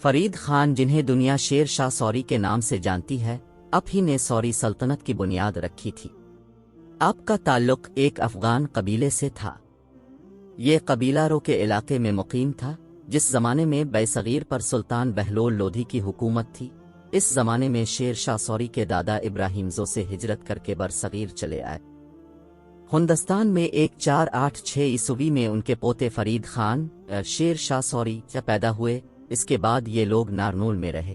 فرید خان، جنہیں دنیا شیر شاہ سوری کے نام سے جانتی ہے، اب ہی نے سوری سلطنت کی بنیاد رکھی تھی۔ آپ کا تعلق ایک افغان قبیلے سے تھا۔ یہ قبیلہ رو کے علاقے میں مقیم تھا، جس زمانے میں بیصغیر پر سلطان بہلول لودھی کی حکومت تھی۔ اس زمانے میں شیر شاہ سوری کے دادا ابراہیم زو سے ہجرت کر کے برصغیر چلے آئے۔ ہندوستان میں 1486 عیسوی میں ان کے پوتے فرید خان شیر شاہ سوری پیدا ہوئے۔ اس کے بعد یہ لوگ نارنول میں رہے۔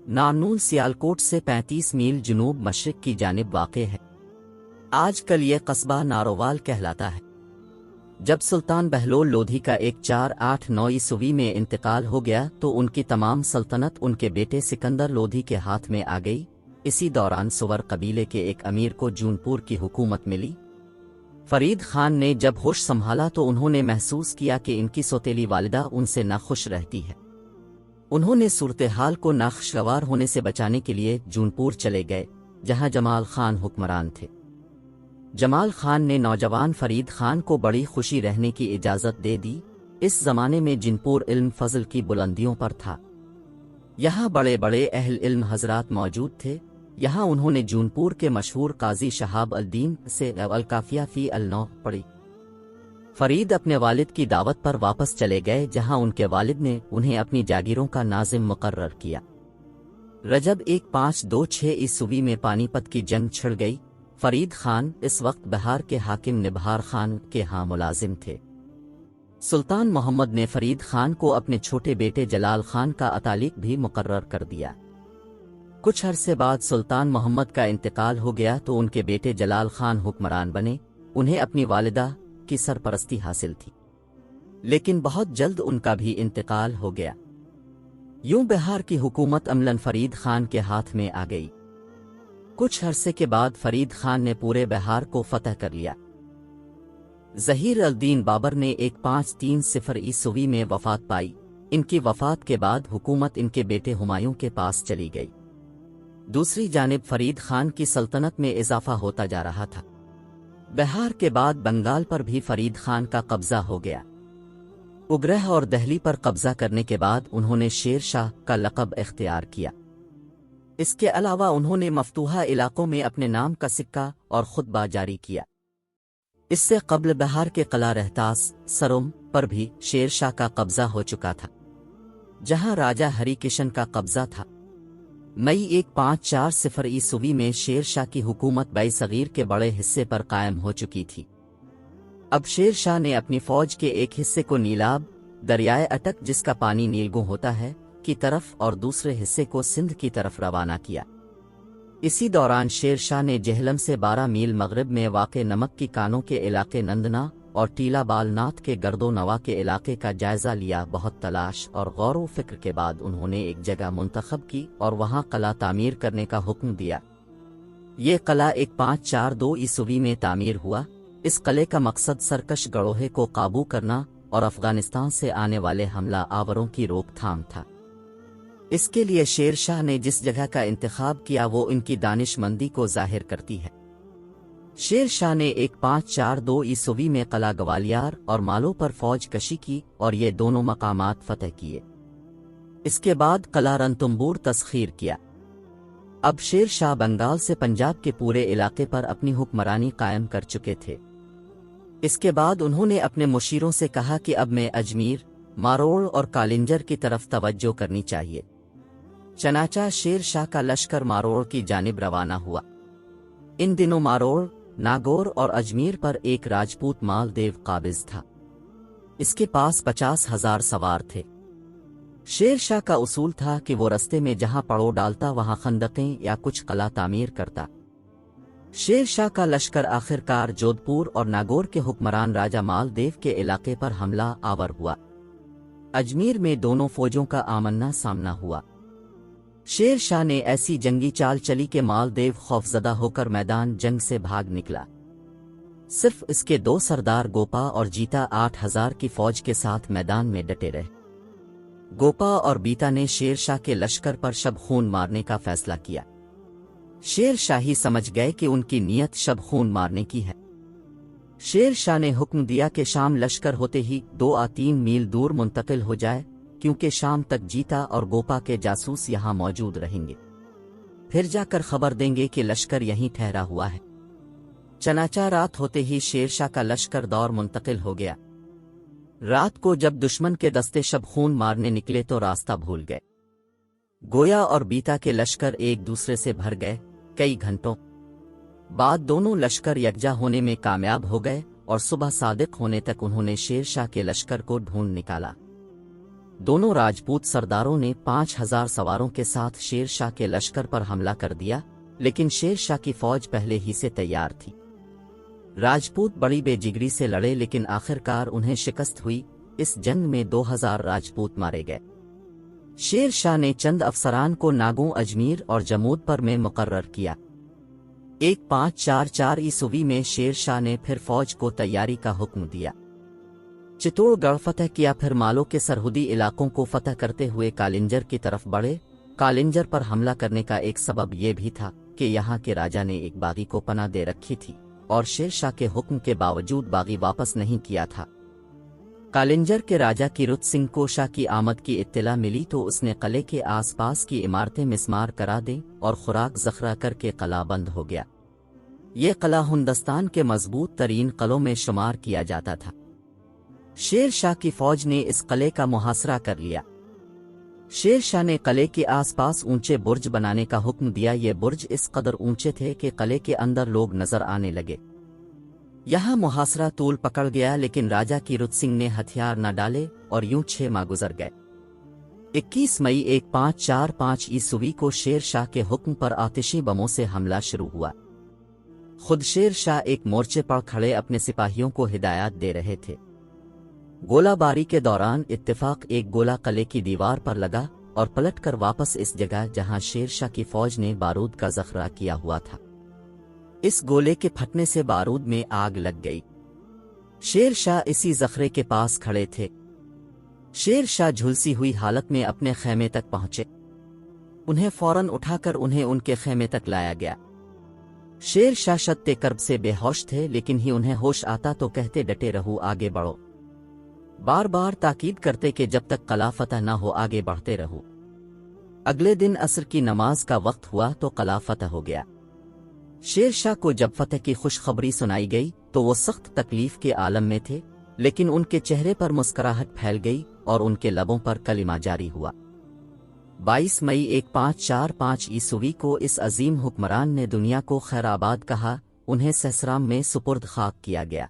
نارنول سیالکوٹ سے 35 میل جنوب مشرق کی جانب واقع ہے۔ آج کل یہ قصبہ نارووال کہلاتا ہے۔ جب سلطان بہلول لودھی کا 1489 عیسوی میں انتقال ہو گیا تو ان کی تمام سلطنت ان کے بیٹے سکندر لودھی کے ہاتھ میں آ گئی۔ اسی دوران سور قبیلے کے ایک امیر کو جون پور کی حکومت ملی۔ فرید خان نے جب ہوش سنبھالا تو انہوں نے محسوس کیا کہ ان کی سوتیلی والدہ ان سے ناخوش رہتی ہے۔ انہوں نے صورتحال کو ناخوشگوار ہونے سے بچانے کے لیے جون پور چلے گئے، جہاں جمال خان حکمران تھے۔ جمال خان نے نوجوان فرید خان کو بڑی خوشی رہنے کی اجازت دے دی۔ اس زمانے میں جنپور علم فضل کی بلندیوں پر تھا۔ یہاں بڑے بڑے اہل علم حضرات موجود تھے۔ یہاں انہوں نے جون پور کے مشہور قاضی شہاب الدین سے الکافیہ فی النو پڑھی۔ فرید اپنے والد کی دعوت پر واپس چلے گئے، جہاں ان کے والد نے انہیں اپنی جاگیروں کا ناظم مقرر کیا۔ رجب 1526 عیسوی میں پانی پت کی جنگ چھڑ گئی۔ فرید خان اس وقت بہار کے حاکم نبہار خان کے ہاں ملازم تھے۔ سلطان محمد نے فرید خان کو اپنے چھوٹے بیٹے جلال خان کا اتالق بھی مقرر کر دیا۔ کچھ عرصے بعد سلطان محمد کا انتقال ہو گیا تو ان کے بیٹے جلال خان حکمران بنے۔ انہیں اپنی والدہ کی سرپرستی حاصل تھی، لیکن بہت جلد ان کا بھی انتقال ہو گیا۔ یوں بہار کی حکومت عملاً فرید خان کے ہاتھ میں آ گئی۔ کچھ عرصے کے بعد فرید خان نے پورے بہار کو فتح کر لیا۔ ظہیر الدین بابر نے 1530 عیسوی میں وفات پائی۔ ان کی وفات کے بعد حکومت ان کے بیٹے ہمایوں کے پاس چلی گئی۔ دوسری جانب فرید خان کی سلطنت میں اضافہ ہوتا جا رہا تھا۔ بہار کے بعد بنگال پر بھی فرید خان کا قبضہ ہو گیا۔ اگرہ اور دہلی پر قبضہ کرنے کے بعد انہوں نے شیر شاہ کا لقب اختیار کیا۔ اس کے علاوہ انہوں نے مفتوحہ علاقوں میں اپنے نام کا سکہ اور خطبہ جاری کیا۔ اس سے قبل بہار کے قلعہ رہتاس سروم پر بھی شیر شاہ کا قبضہ ہو چکا تھا، جہاں راجہ ہری کشن کا قبضہ تھا۔ مئی 1540 عیسوی میں شیر شاہ کی حکومت بیصغیر کے بڑے حصے پر قائم ہو چکی تھی۔ اب شیر شاہ نے اپنی فوج کے ایک حصے کو نیلاب، دریائے اٹک جس کا پانی نیلگوں ہوتا ہے، کی طرف اور دوسرے حصے کو سندھ کی طرف روانہ کیا۔ اسی دوران شیر شاہ نے جہلم سے 12 میل مغرب میں واقع نمک کی کانوں کے علاقے نندنا اور ٹیلا بال ناتھ کے گرد و نواح کے علاقے کا جائزہ لیا۔ بہت تلاش اور غور و فکر کے بعد انہوں نے ایک جگہ منتخب کی اور وہاں قلعہ تعمیر کرنے کا حکم دیا۔ یہ قلعہ 1542 عیسوی میں تعمیر ہوا۔ اس قلعے کا مقصد سرکش گروہ کو قابو کرنا اور افغانستان سے آنے والے حملہ آوروں کی روک تھام تھا۔ اس کے لیے شیر شاہ نے جس جگہ کا انتخاب کیا وہ ان کی دانش مندی کو ظاہر کرتی ہے۔ شیر شاہ نے 1542 عیسوی میں قلعہ گوالیار اور مالو پر فوج کشی کی اور یہ دونوں مقامات فتح کیے۔ اس کے بعد قلعہ رنتمبور تسخیر کیا۔ اب شیر شاہ بنگال سے پنجاب کے پورے علاقے پر اپنی حکمرانی قائم کر چکے تھے۔ اس کے بعد انہوں نے اپنے مشیروں سے کہا کہ اب میں اجمیر، ماروڑ اور کالنجر کی طرف توجہ کرنی چاہیے۔ چنانچہ شیر شاہ کا لشکر ماروڑ کی جانب روانہ ہوا۔ ان دنوں ماروڑ، ناگور اور اجمیر پر ایک راجپوت مالدیو قابض تھا۔ اس کے پاس 50,000 سوار تھے۔ شیر شاہ کا اصول تھا کہ وہ رستے میں جہاں پڑاؤ ڈالتا وہاں خندقیں یا کچھ قلعہ تعمیر کرتا۔ شیر شاہ کا لشکر آخر کار جودھ پور اور ناگور کے حکمران راجہ مالدیو کے علاقے پر حملہ آور ہوا۔ اجمیر میں دونوں فوجوں کا آمنا سامنا ہوا۔ شیر شاہ نے ایسی جنگی چال چلی کہ مالدیو خوفزدہ ہو کر میدان جنگ سے بھاگ نکلا۔ صرف اس کے 2 سردار گوپا اور جیتا 8,000 کی فوج کے ساتھ میدان میں ڈٹے رہے۔ گوپا اور بیتا نے شیر شاہ کے لشکر پر شب خون مارنے کا فیصلہ کیا۔ شیر شاہی سمجھ گئے کہ ان کی نیت شب خون مارنے کی ہے۔ شیر شاہ نے حکم دیا کہ شام لشکر ہوتے ہی 2 یا 3 میل دور منتقل ہو جائے کیونکہ شام تک جیتا اور گوپا کے جاسوس یہاں موجود رہیں گے، پھر جا کر خبر دیں گے کہ لشکر یہیں ٹھہرا ہوا ہے۔ چنانچہ رات ہوتے ہی شیر شاہ کا لشکر دور منتقل ہو گیا۔ رات کو جب دشمن کے دستے شب خون مارنے نکلے تو راستہ بھول گئے۔ گویا اور بیتا کے لشکر ایک دوسرے سے بھر گئے۔ کئی گھنٹوں بعد دونوں لشکر یکجا ہونے میں کامیاب ہو گئے اور صبح صادق ہونے تک انہوں نے شیر شاہ کے لشکر کو ڈھونڈ نکالا۔ دونوں راجپوت سرداروں نے 5000 سواروں کے ساتھ شیر شاہ کے لشکر پر حملہ کر دیا، لیکن شیر شاہ کی فوج پہلے ہی سے تیار تھی۔ راجپوت بڑی بے جگری سے لڑے لیکن آخرکار انہیں شکست ہوئی۔ اس جنگ میں 2000 راجپوت مارے گئے۔ شیر شاہ نے چند افسران کو ناگوں، اجمیر اور جمود پر میں مقرر کیا۔ 1544 عیسوی میں شیر شاہ نے پھر فوج کو تیاری کا حکم دیا۔ چتور گڑھ فتح کیا، پھر مالو کے سرحدی علاقوں کو فتح کرتے ہوئے کالنجر کی طرف بڑھے۔ کالنجر پر حملہ کرنے کا ایک سبب یہ بھی تھا کہ یہاں کے راجا نے ایک باغی کو پناہ دے رکھی تھی اور شیر شاہ کے حکم کے باوجود باغی واپس نہیں کیا تھا۔ کالنجر کے راجا کیرت سنگھ کو شاہ کی آمد کی اطلاع ملی تو اس نے قلعے کے آس پاس کی عمارتیں مسمار کرا دیں اور خوراک ذخیرہ کر کے قلعہ بند ہو گیا۔ یہ قلعہ ہندوستان کے مضبوط ترین قلعوں میں شمار کیا جاتا تھا۔ شیر شاہ کی فوج نے اس قلعے کا محاصرہ کر لیا۔ شیر شاہ نے قلعے کے آس پاس اونچے برج بنانے کا حکم دیا۔ یہ برج اس قدر اونچے تھے کہ قلعے کے اندر لوگ نظر آنے لگے۔ یہاں محاصرہ طول پکڑ گیا، لیکن راجا کیرت سنگھ نے ہتھیار نہ ڈالے اور یوں 6 ماہ گزر گئے۔ 21 مئی 1545 عیسوی کو شیر شاہ کے حکم پر آتشی بموں سے حملہ شروع ہوا۔ خود شیر شاہ ایک مورچے پر کھڑے اپنے سپاہیوں کو ہدایات دے رہے تھے۔ گولہ باری کے دوران اتفاق ایک گولہ قلعے کی دیوار پر لگا اور پلٹ کر واپس اس جگہ جہاں شیر شاہ کی فوج نے بارود کا ذخیرہ کیا ہوا تھا۔ اس گولے کے پھٹنے سے بارود میں آگ لگ گئی۔ شیر شاہ اسی ذخیرے کے پاس کھڑے تھے۔ شیر شاہ جھلسی ہوئی حالت میں اپنے خیمے تک پہنچے۔ انہیں فوراً اٹھا کر انہیں ان کے خیمے تک لایا گیا۔ شیر شاہ شدت کرب سے بے ہوش تھے، لیکن ہی انہیں ہوش آتا تو کہتے ڈٹے رہو، آگے بڑھو۔ بار بار تاکید کرتے کہ جب تک قلعہ فتح نہ ہو آگے بڑھتے رہو۔ اگلے دن عصر کی نماز کا وقت ہوا تو قلعہ فتح ہو گیا۔ شیر شاہ کو جب فتح کی خوشخبری سنائی گئی تو وہ سخت تکلیف کے عالم میں تھے، لیکن ان کے چہرے پر مسکراہٹ پھیل گئی اور ان کے لبوں پر کلمہ جاری ہوا۔ 22 مئی 1545 عیسوی کو اس عظیم حکمران نے دنیا کو خیر آباد کہا۔ انہیں سہسرام میں سپرد خاک کیا گیا۔